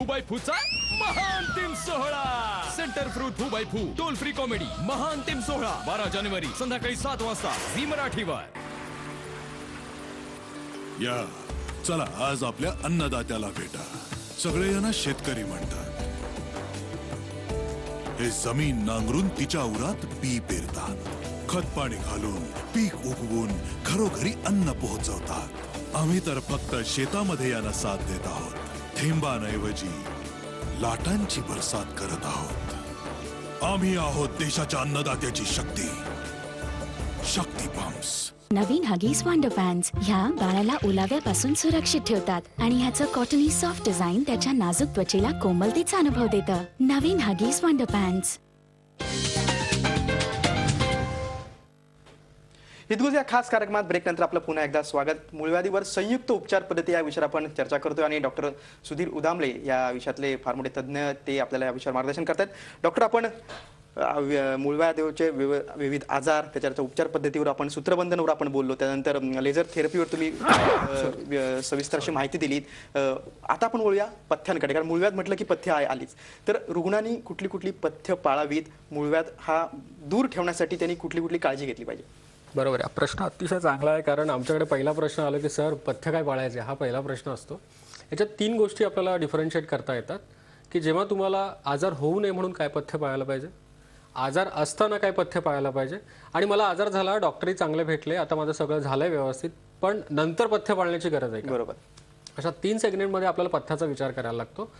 फूचा महाअंतिम सोहळा centre fruit फू bye फू toll free comedy महाअंतिम सोहळा 12 जानेवारी संध्याकाळी 7 वाजता झी मराठीवर. या चला आज आपल्या अन्नदात्याला भेटा. सगळेजण शेतकरी म्हणतात. हे जमीन नांगरून तिच्या उरात बी पेरतात, खत पाणी घालून पीक उगवून घरोघरी अन्न पोहोचवतात. आम्ही तर फक्त शेतामध्ये यांना साथ देत आहोत. थेंबांऐवजी लाटांची बरसात करत आहोत. आम्ही आहोत देशाच्या अन्नदात्याची शक्ती. शक्ती पंप्स. नवीन हगीज वंडर पॅन्ट्स ह्या बाळाला ओलाव्यापासून सुरक्षित ठेवतात आणि ह्याचं कॉटनी सॉफ्ट डिझाईन त्याच्या नाजूक त्वचेला कोमलतेचा अनुभव देतं. नवीन हगीज वंडर पॅन्ट्स. हितगुज या खास कार्यक्रमात ब्रेकनंतर आपलं पुन्हा एकदा स्वागत. मूळव्याधीवर संयुक्त उपचार पद्धती या विषयावर आपण चर्चा करतोय आणि डॉक्टर सुधीर उदामले या विषयातले फार मोठे तज्ज्ञ ते आपल्याला या विषयावर मार्गदर्शन करतात. डॉक्टर, आपण मूळव्याधीचे विविध आजार त्याच्यावरच्या उपचार पद्धतीवर आपण सूत्रबंधनवर आपण बोललो, त्यानंतर लेझर थेरपीवर तुम्ही सविस्तर अशी माहिती दिलीत. आता आपण बोलूया पथ्यांकडे, कारण मूळव्याध म्हटलं की पथ्य आलीच. तर रुग्णांनी कुठली कुठली पथ्य पाळावीत, मूळव्याध हा दूर ठेवण्यासाठी त्यांनी कुठली कुठली काळजी घेतली पाहिजे? बरोबर आहे. प्रश्न अतिशय चांगला आहे, कारण आमच्याकडे पहिला प्रश्न आला की सर पथ्य काय पाळायचे, हा पहिला प्रश्न असतो. याच्यात 3 गोष्टी आपल्याला डिफरन्शिएट करता येतात की जेव्हा तुम्हाला आजार होऊ नये म्हणून काय पथ्य पाळायला पाहिजे, आजार असताना काय पथ्य पाळायला पाहिजे, आणि मला आजार झाला, डॉक्टरही चांगले भेटले, आता माझं सगळं झालंय व्यवस्थित, पण नंतर पथ्य पाळण्याची गरज आहे का. बरोबर. अशा 3 सेगमेंटमध्ये आपल्याला पथ्याचा विचार करायला लागतो.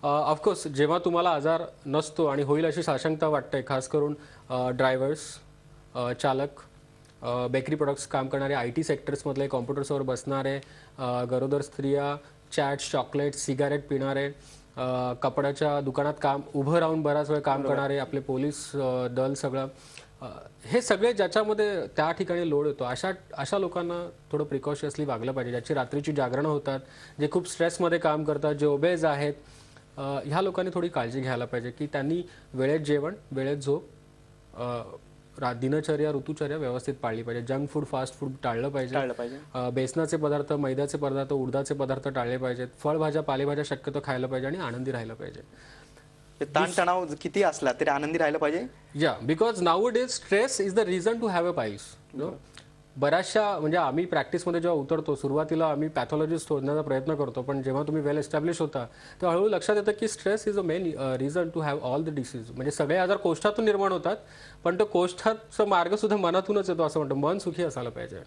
ऑफकोर्स जेव्हा तुम्हाला आजार नसतो आणि होईल अशी साशंकता वाटते, खास करून ड्रायव्हर्स, चालक, बेकरी प्रोडक्ट्स काम करणारे, IT सेक्टर्समधले, कॉम्प्युटर्सवर बसणारे, गरोदर स्त्रिया, चॅट्स, चॉकलेट्स, सिगारेट पिणारे, कपड्याच्या दुकानात उभं राहून बराच वेळ काम करणारे, आपले पोलीस दल, सगळं हे सगळे ज्याच्यामध्ये त्या ठिकाणी लोड येतो, अशा लोकांना थोडं प्रिकॉशियसली वागलं पाहिजे. ज्याची रात्रीची जागरणं होतात, जे खूप स्ट्रेसमध्ये काम करतात, जे ओबेज आहेत, ह्या लोकांनी थोडी काळजी घ्यायला पाहिजे की त्यांनी वेळेत जेवण, वेळेत झोप, दिनचर्या, ऋतुचर्या व्यवस्थित पाळली पाहिजे. जंक फूड, फास्ट फूड टाळलं पाहिजे. बेसनाचे पदार्थ, मैद्याचे पदार्थ, उडदाचे पदार्थ टाळले पाहिजेत. फळभाज्या, पालेभाज्या शक्यतो खायला पाहिजे आणि आनंदी राहिलं पाहिजे. ताणतणाव किती असला तरी आनंदी राहिलं पाहिजे. या because nowadays stress is the reason to have a piles. बऱ्याचशा म्हणजे आम्ही प्रॅक्टिसमध्ये जेव्हा उतरतो, सुरुवातीला आम्ही पॅथॉलॉजिस्ट शोधण्याचा प्रयत्न करतो, पण जेव्हा तुम्ही वेल एस्टॅब्लिश होता तेव्हा हळूहळू लक्षात येतं की stress is a main reason to have all the disease. म्हणजे सगळे आजार कोष्ठातून निर्माण होतात, पण तो कोष्ठाचा मार्ग सुद्धा मनातूनच येतो असं म्हणतो. मन सुखी असायला पाहिजे.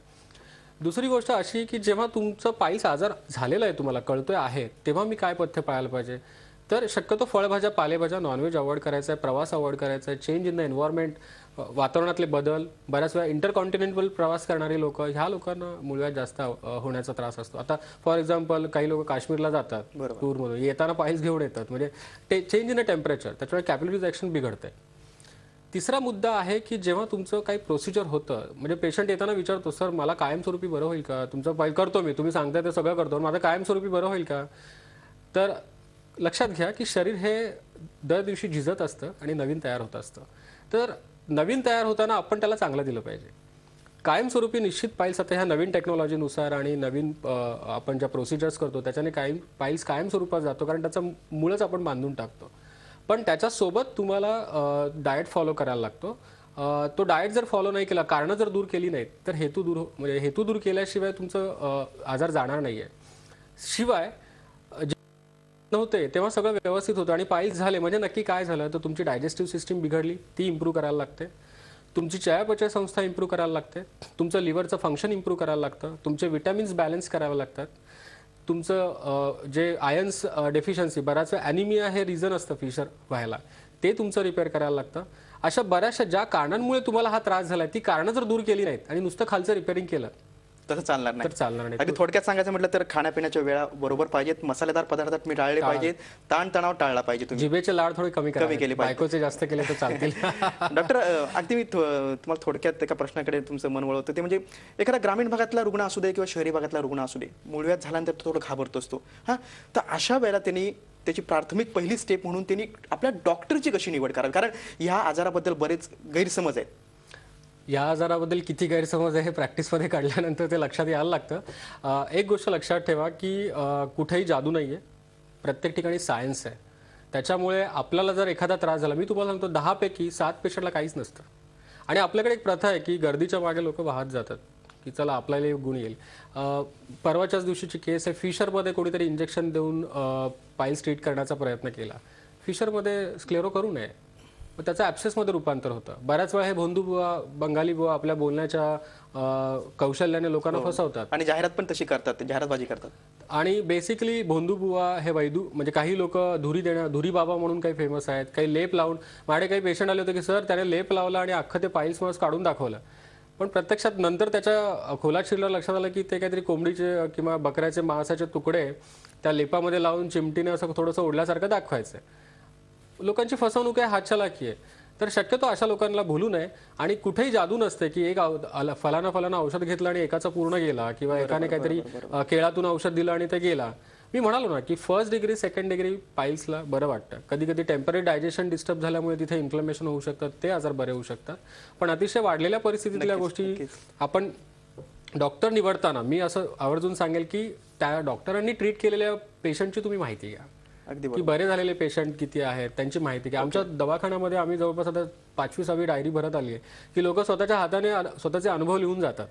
दुसरी गोष्ट अशी की जेव्हा तुमचं पाईल्स आजार झालेला आहे, तुम्हाला कळतोय आहे, तेव्हा मी काय पथ्य पाळायला पाहिजे. तर शक्यतो फळभाज्या, पालेभाज्या, नॉनव्हेज अवॉइड करायचं आहे, प्रवास अवॉइड करायचा आहे, चेंज इन द एन्व्हायरमेंट, वातावरणातले बदल. बऱ्याच वेळा इंटरकॉन्टिनेंटल प्रवास करणारी लोक, ह्या लोकांना मूळव्याध जास्त होण्याचा त्रास असतो. आता फॉर एक्झाम्पल काही लोक काश्मीरला जातात टूरमधून, येताना पाईल्स घेऊन येतात, म्हणजे चेंज इन द टेम्परेचर, त्याच्यामुळे कॅपिलरीज ॲक्शन बिघडते. तिसरा मुद्दा आहे की जेव्हा तुमचं काही प्रोसिजर होतं, म्हणजे पेशंट येताना विचारतो, सर मला कायमस्वरूपी बरं होईल का, तुमचं फाईल करतो मी, तुम्ही सांगताय ते सगळं करतो, माझं कायमस्वरूपी बरं होईल का. तर लक्षात घ्या की शरीर हे दर दिवशी झिजत असतं आणि नवीन तयार होत असतं. तर नवीन तयार होताना आपण त्याला चांगलं दिलं पाहिजे. कायमस्वरूपी निश्चित पाईल्स आता ह्या नवीन टेक्नॉलॉजीनुसार आणि नवीन आपण ज्या प्रोसिजर्स करतो त्याच्याने पाईल्स कायमस्वरूपात जातो, कारण त्याचं मूळच आपण बांधून टाकतो. पण त्याच्यासोबत तुम्हाला डाएट फॉलो करायला लागतो. तो डाएट जर फॉलो नाही केला, कारणं जर दूर केली नाहीत, तर हेतू दूर केल्याशिवाय तुमचं आजार जाणार नाही आहे. शिवाय नव्हते तेव्हा सगळं व्यवस्थित होतं आणि पाईल्स झाले म्हणजे नक्की काय झालं, तर तुमची डायजेस्टिव्ह सिस्टीम बिघडली, ती इम्प्रूव्ह करायला लागते. तुमची चयापचय संस्था इम्प्रूव्ह करायला लागते. तुमचं लिव्हरचं फंक्शन इम्प्रूव्ह करायला लागतं. तुमचे विटॅमिन्स बॅलन्स करावे लागतात. तुमचं जे आयन्स डेफिशियन्सी, बऱ्याच वेळा ॲनिमिया हे रिझन असतं फिशर व्हायला, ते तुमचं रिपेअर करायला लागतं. अशा बऱ्याचशा ज्या कारणांमुळे तुम्हाला हा त्रास झाला ती कारणं जर दूर केली नाहीत आणि नुसतं खालचं रिपेअरिंग केलं तसं चालणार नाही. अगदी थोडक्यात सांगायचं म्हटलं तर खाण्यापिण्याच्या वेळा बरोबर पाहिजेत, मसालेदार पदार्थ मी टाळले पाहिजेत, ताणतणाव टाळला पाहिजे, तुम्ही जिभेचे लाड थोडे कमी केले पाहिजे, बायकोचे जास्त केले तर चालतील. डॉक्टर, अगदी मी तुम्हाला थोडक्यात एका प्रश्नाकडे तुमचं मन वळवतं, ते म्हणजे एखादा ग्रामीण भागातला रुग्ण असू दे किंवा शहरी भागातला रुग्ण असू दे, मूळव्याध झाल्यानंतर तो थोडं घाबरतो असतो. तर अशा वेळेला त्यांनी त्याची प्राथमिक पहिली स्टेप म्हणून त्यांनी आपल्या डॉक्टरची कशी निवड करावी, कारण ह्या आजाराबद्दल बरेच गैरसमज आहेत. या आजाराबद्दल किती गैरसमज आहे हे प्रॅक्टिसमध्ये काढल्यानंतर ते लक्षात यायला लागतं. एक गोष्ट लक्षात ठेवा की कुठेही जादू नाही आहे, प्रत्येक ठिकाणी सायन्स आहे. त्याच्यामुळे आपल्याला जर एखादा त्रास झाला, मी तुम्हाला सांगतो 10 पैकी 7 पेशंटला काहीच नसतं. आणि आपल्याकडे एक प्रथा आहे की गर्दीच्या मागे लोक वाहत जातात की चला आपल्याला एक गुण येईल. परवाच्याच दिवशीची केस आहे, फिशरमध्ये कोणीतरी इंजेक्शन देऊन पाईल्स ट्रीट करण्याचा प्रयत्न केला. फिशरमध्ये स्क्लेरो करू नये, मग त्याचं ॲप्सेसमध्ये रूपांतर होतं. बऱ्याच वेळा हे भोंदू बुवा, बंगाली बुवा आपल्या बोलण्याच्या कौशल्याने लोकांना फसवतात आणि जाहिरात पण तशी करतात, जाहिरातबाजी करतात. आणि बेसिकली भोंदू बुवा हे वैदू म्हणजे काही लोक धुरी बाबा म्हणून काही फेमस आहेत, काही लेप लावून. माझे काही पेशंट आले होते की सर त्याने लेप लावला आणि अख्खं ते पाईल्स मास काढून दाखवलं, पण प्रत्यक्षात नंतर त्याच्या खोलात शिरल्यावर लक्षात आलं की ते काहीतरी कोंबडीचे किंवा बकऱ्याचे मांसाचे तुकडे त्या लेपामध्ये लावून चिमटीने असं थोडंसं ओढल्यासारखं दाखवायचं. लोकांची फसवणूक आहे, हातचलाखी आहे. तर शक्यतो अशा लोकांना भुलू नये. आणि कुठेही जादू नसते की एक फलाना औषध घेतलं आणि एकाचा पूर्ण गेला, किंवा एकाने काहीतरी केळातून औषध दिलं आणि ते गेला. मी म्हणालो ना की फर्स्ट डिग्री सेकंड डिग्री पाईल्सला बरं वाटतं. कधी कधी टेम्पररी डायजेशन डिस्टर्ब झाल्यामुळे तिथे इन्फ्लमेशन होऊ शकतात, ते आजार बरे होऊ शकतात. पण अतिशय वाढलेल्या परिस्थितीतल्या गोष्टी आपण डॉक्टर निवडताना मी असं आवर्जून सांगेल की त्या डॉक्टरांनी ट्रीट केलेल्या पेशंटची तुम्ही माहिती घ्या, की बरे झालेले पेशंट किती आहेत त्यांची माहिती घ्या. आमच्या दवाखान्यामध्ये आम्ही जवळपास आता 5वी-6वी डायरी भरत आली आहे की लोक स्वतःच्या हाताने स्वतःचे अनुभव लिहून जातात.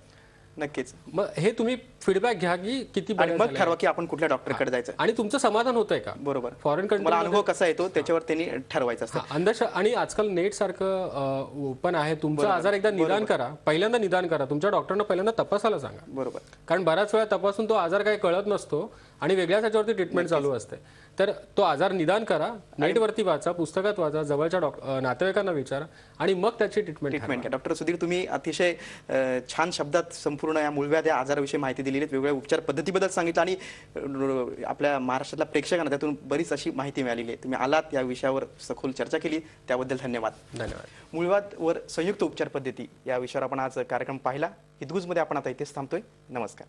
नक्कीच. मग हे तुम्ही फीडबॅक घ्या की किती आणि मग ठरवा की आपण कुठल्या डॉक्टरकडे जायचं आणि तुमचं समाधान होतंय का. बरोबर. फॉरेन मला अनुभव कसा येतो त्याच्यावर त्यांनी ठरवायचं असतं. आणि आजकाल नेट सारखं ओपन आहे. तुमचा आजार एकदा निदान करा, पहिल्यांदा निदान करा, तुमच्या डॉक्टरना पहिल्यांदा तपासायला सांगा. बरोबर. कारण बऱ्याच वेळा तपासून तो आजार काही कळत नसतो आणि वेगळ्याच याच्यावरती ट्रीटमेंट चालू असते. तर तो आजार निदान करा, नेटवरती वाचा, पुस्तकात वाचा, जवळच्या नातेवाईकांना विचारा आणि मग त्याची ट्रीटमेंट घ्या. डॉक्टर सुधीर, तुम्ही अतिशय छान शब्दात संपूर्ण या मूळव्याध या आजाराविषयी माहिती दिलेली आहे, वेगवेगळ्या उपचार पद्धतीबद्दल सांगितलं आणि आपल्या महाराष्ट्रातल्या प्रेक्षकांना त्यातून बरीच अशी माहिती मिळालेली आहे. तुम्ही आलात, या विषयावर सखोल चर्चा केली, त्याबद्दल धन्यवाद. मूळव्याधवर संयुक्त उपचार पद्धती या विषयावर आपण आज कार्यक्रम पाहिला. हितगुजमध्ये आपण आता इथेच थांबतोय. नमस्कार.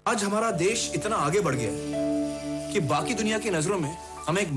आज हमारा देश इतना आगे बढ़ गया है कि बाकी दुनिया की नजरों में हम एक